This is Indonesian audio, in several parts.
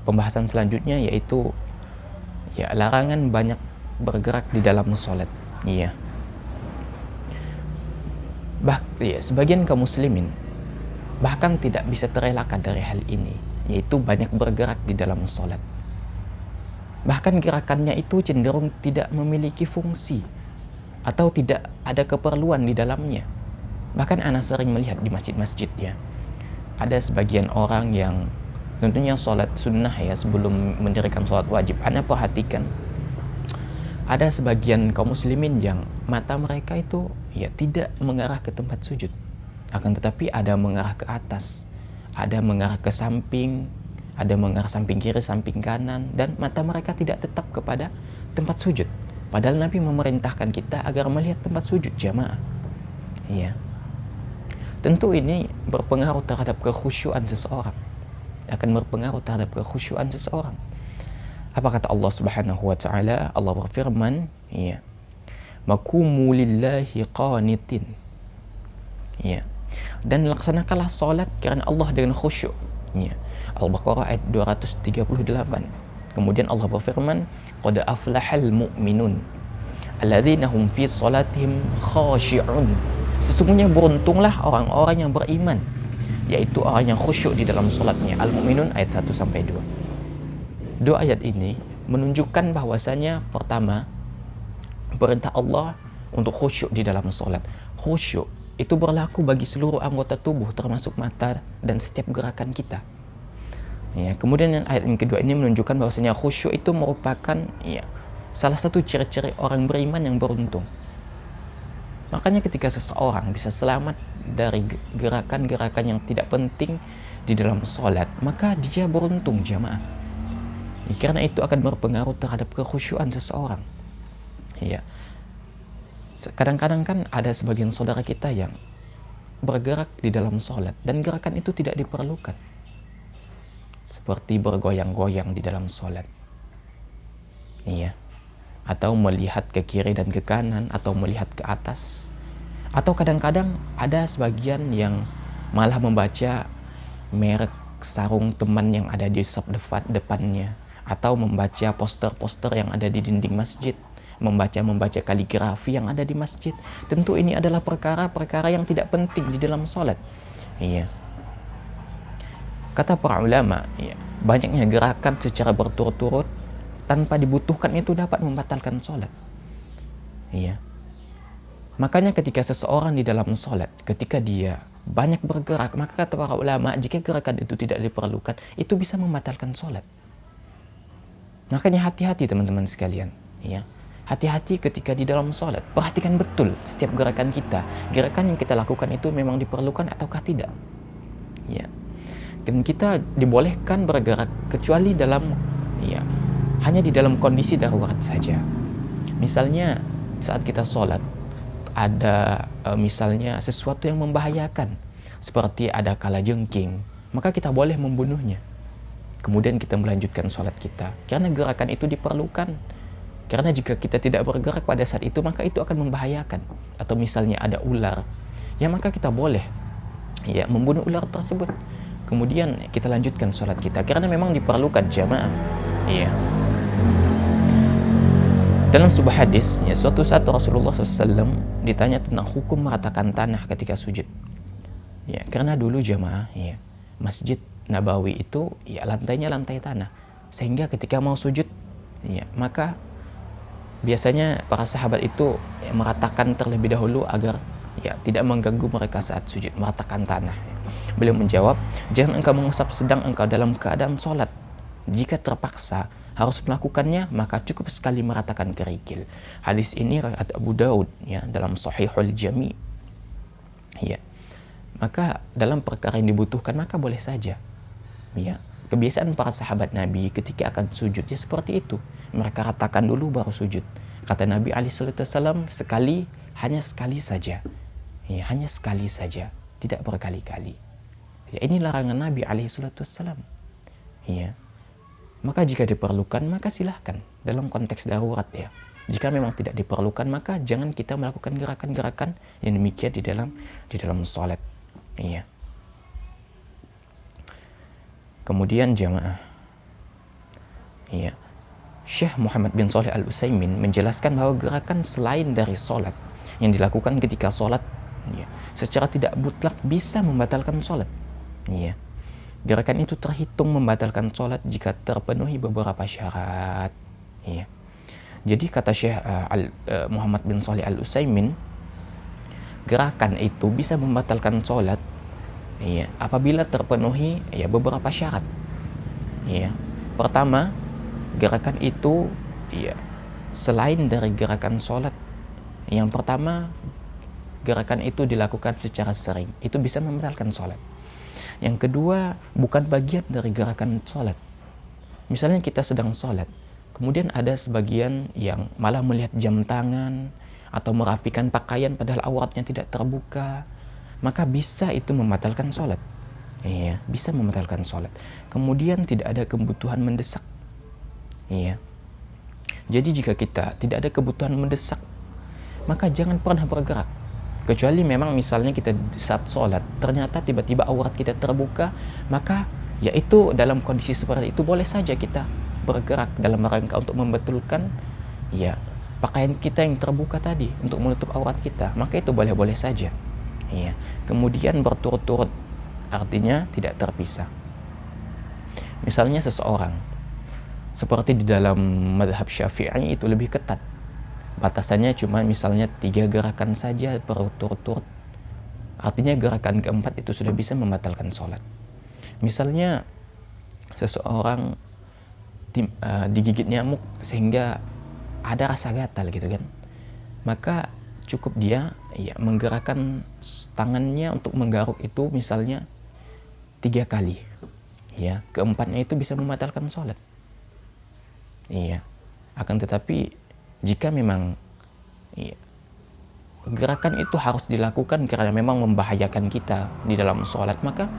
pembahasan selanjutnya yaitu ya larangan banyak bergerak di dalam sholat. Iya. Sebagian kaum muslimin bahkan tidak bisa terelakkan dari hal ini, yaitu banyak bergerak di dalam sholat. Bahkan gerakannya itu cenderung tidak memiliki fungsi atau tidak ada keperluan di dalamnya. Bahkan ana sering melihat di masjid-masjid ya, ada sebagian orang yang tentunya sholat sunnah ya sebelum mendirikan sholat wajib. Ana perhatikan ada sebagian kaum muslimin yang mata mereka itu ya tidak mengarah ke tempat sujud, akan tetapi ada mengarah ke atas, ada mengarah ke samping, ada mengarah samping kiri, samping kanan, dan mata mereka tidak tetap kepada tempat sujud. Padahal Nabi memerintahkan kita agar melihat tempat sujud jamaah. Iya. Tentu ini berpengaruh terhadap kekhusyuan seseorang. Akan berpengaruh terhadap kekhusyuan seseorang. Apa kata Allah Subhanahu wa taala? Allah berfirman, ya. Maqumu lillahi qanitin. Ya. Dan laksanakanlah salat karena Allah dengan khusyuk. Ya. Al-Baqarah ayat 238. Kemudian Allah berfirman, qad aflahal mu'minun alladzina hum fi salatihim khashi'un. Sesungguhnya beruntunglah orang-orang yang beriman, yaitu orang yang khusyuk di dalam salatnya. Al-Mu'minun ayat 1 sampai 2. Dua ayat ini menunjukkan bahwasanya pertama, perintah Allah untuk khusyuk di dalam salat. Khusyuk itu berlaku bagi seluruh anggota tubuh termasuk mata dan setiap gerakan kita. Ya, kemudian ayat yang kedua ini menunjukkan bahwasanya khusyuk itu merupakan ya salah satu ciri-ciri orang beriman yang beruntung. Makanya ketika seseorang bisa selamat dari gerakan-gerakan yang tidak penting di dalam salat, maka dia beruntung jamaah. Ya, karena itu akan berpengaruh terhadap kekhusyuan seseorang. Ya. Kadang-kadang kan ada sebagian saudara kita yang bergerak di dalam salat dan gerakan itu tidak diperlukan. Seperti bergoyang-goyang di dalam salat. Iya. Atau melihat ke kiri dan ke kanan, atau melihat ke atas. Atau kadang-kadang ada sebagian yang malah membaca merek sarung teman yang ada di saf depannya, atau membaca poster-poster yang ada di dinding masjid, membaca kaligrafi yang ada di masjid. Tentu ini adalah perkara-perkara yang tidak penting di dalam salat. Iya. Kata para ulama, ya, banyaknya gerakan secara berturut-turut tanpa dibutuhkan itu dapat membatalkan salat. Iya. Makanya ketika seseorang di dalam salat, ketika dia banyak bergerak, maka kata para ulama, jika gerakan itu tidak diperlukan, itu bisa membatalkan salat. Makanya hati-hati teman-teman sekalian, ya. Hati-hati ketika di dalam salat. Perhatikan betul setiap gerakan kita. Gerakan yang kita lakukan itu memang diperlukan ataukah tidak. Ya. Dan kita dibolehkan bergerak kecuali dalam ya, hanya di dalam kondisi darurat saja. Misalnya saat kita salat ada misalnya sesuatu yang membahayakan, seperti ada kalajengking, maka kita boleh membunuhnya. Kemudian kita melanjutkan sholat kita, karena gerakan itu diperlukan. Karena jika kita tidak bergerak pada saat itu, maka itu akan membahayakan. Atau misalnya ada ular, ya maka kita boleh ya membunuh ular tersebut. Kemudian kita lanjutkan sholat kita, karena memang diperlukan jamaah. Iya. Dalam sebuah hadis, ya, suatu saat Rasulullah SAW ditanya tentang hukum meratakan tanah ketika sujud. Ya, karena dulu jamaah, ya, Masjid Nabawi itu ya lantainya lantai tanah, sehingga ketika mau sujud ya maka biasanya para sahabat itu ya, meratakan terlebih dahulu agar ya tidak mengganggu mereka saat sujud, meratakan tanah. Beliau menjawab, jangan engkau mengusap sedang engkau dalam keadaan sholat. Jika terpaksa harus melakukannya, maka cukup sekali meratakan kerikil. Hadis ini riwayat Abu Daud ya dalam Shahihul Jami. Ya. Maka dalam perkara yang dibutuhkan maka boleh saja. Ya, kebiasaan para sahabat Nabi ketika akan sujud ya seperti itu. Mereka ratakan dulu baru sujud. Kata Nabi SAW, sekali, hanya sekali saja. Ya, hanya sekali saja, tidak berkali-kali. Ya, ini larangan Nabi SAW. Ya. Maka jika diperlukan maka silahkan dalam konteks darurat ya. Jika memang tidak diperlukan maka jangan kita melakukan gerakan-gerakan yang demikian di dalam salat. Iya. Kemudian jamaah, Ya. Syekh Muhammad bin Shalih Al-Utsaimin menjelaskan bahwa gerakan selain dari sholat yang dilakukan ketika sholat, ya, secara tidak mutlak bisa membatalkan sholat. Ya. Gerakan itu terhitung membatalkan sholat jika terpenuhi beberapa syarat. Ya. Jadi kata Syekh Muhammad bin Shalih Al-Utsaimin, gerakan itu bisa membatalkan sholat, ya, apabila terpenuhi, ya, beberapa syarat. Ya. Pertama, gerakan itu, ya, selain dari gerakan sholat. Yang pertama, gerakan itu dilakukan secara sering, itu bisa membatalkan sholat. Yang kedua, bukan bagian dari gerakan sholat. Misalnya kita sedang sholat, kemudian ada sebagian yang malah melihat jam tangan atau merapikan pakaian padahal auratnya tidak terbuka, maka bisa itu membatalkan sholat. Iya, bisa membatalkan sholat. Kemudian tidak ada kebutuhan mendesak. Iya. Jadi jika kita tidak ada kebutuhan mendesak, maka jangan pernah bergerak. Kecuali memang misalnya kita saat sholat, ternyata tiba-tiba aurat kita terbuka, maka yaitu dalam kondisi seperti itu boleh saja kita bergerak dalam rangka untuk membetulkan, ya, pakaian kita yang terbuka tadi untuk menutup aurat kita, maka itu boleh-boleh saja. Iya. Kemudian berturut-turut, artinya tidak terpisah. Misalnya seseorang, seperti di dalam mazhab Syafi'i itu lebih ketat. Batasannya cuma misalnya 3 gerakan saja berturut-turut. Artinya gerakan keempat itu sudah bisa membatalkan sholat. Misalnya seseorang digigit nyamuk sehingga ada rasa gatal gitu kan. Maka cukup dia, ya, menggerakkan tangannya untuk menggaruk itu misalnya 3 kali. Ya, keempatnya itu bisa membatalkan sholat. Iya. Akan tetapi jika memang, iya, gerakan itu harus dilakukan karena memang membahayakan kita di dalam sholat, maka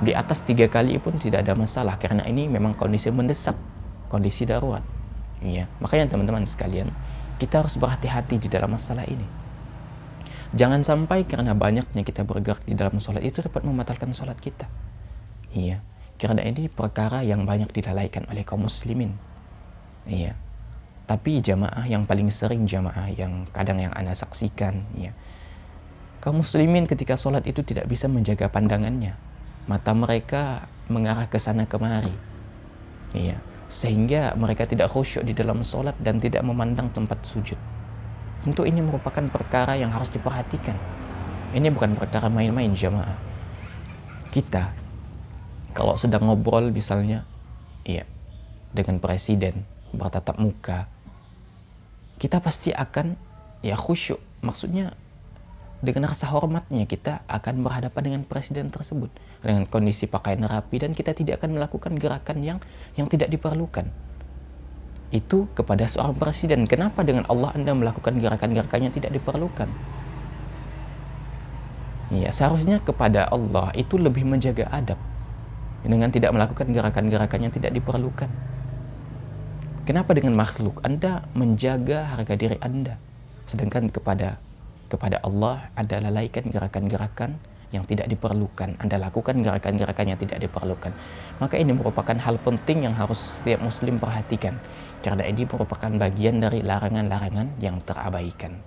di atas 3 kali pun tidak ada masalah karena ini memang kondisi mendesak, kondisi darurat. Iya. Makanya teman-teman sekalian, kita harus berhati-hati di dalam masalah ini. Jangan sampai karena banyaknya kita bergerak di dalam sholat itu dapat membatalkan sholat kita. Iya. Karena ini perkara yang banyak dilalaikan oleh kaum muslimin. Iya. Tapi jamaah yang paling sering, jamaah yang kadang yang ana saksikan, ya, kaum muslimin ketika sholat itu tidak bisa menjaga pandangannya. Mata mereka mengarah ke sana kemari. Iya. Sehingga mereka tidak khusyuk di dalam sholat dan tidak memandang tempat sujud. Tentu ini merupakan perkara yang harus diperhatikan. Ini bukan perkara main-main jamaah. Kita kalau sedang ngobrol misalnya, iya, dengan presiden bertatap muka, kita pasti akan, ya, khusyuk. Maksudnya dengan rasa hormatnya kita akan berhadapan dengan presiden tersebut dengan kondisi pakaian rapi, dan kita tidak akan melakukan gerakan yang tidak diperlukan. Itu kepada seorang presiden. Kenapa dengan Allah Anda melakukan gerakan-gerakan yang tidak diperlukan? Ya, seharusnya kepada Allah itu lebih menjaga adab dengan tidak melakukan gerakan-gerakan yang tidak diperlukan. Kenapa dengan makhluk Anda menjaga harga diri Anda, sedangkan kepada Allah Anda lalaikan gerakan-gerakan yang tidak diperlukan, Anda lakukan gerakan-gerakan yang tidak diperlukan. Maka ini merupakan hal penting yang harus setiap muslim perhatikan, karena ini merupakan bagian dari larangan-larangan yang terabaikan.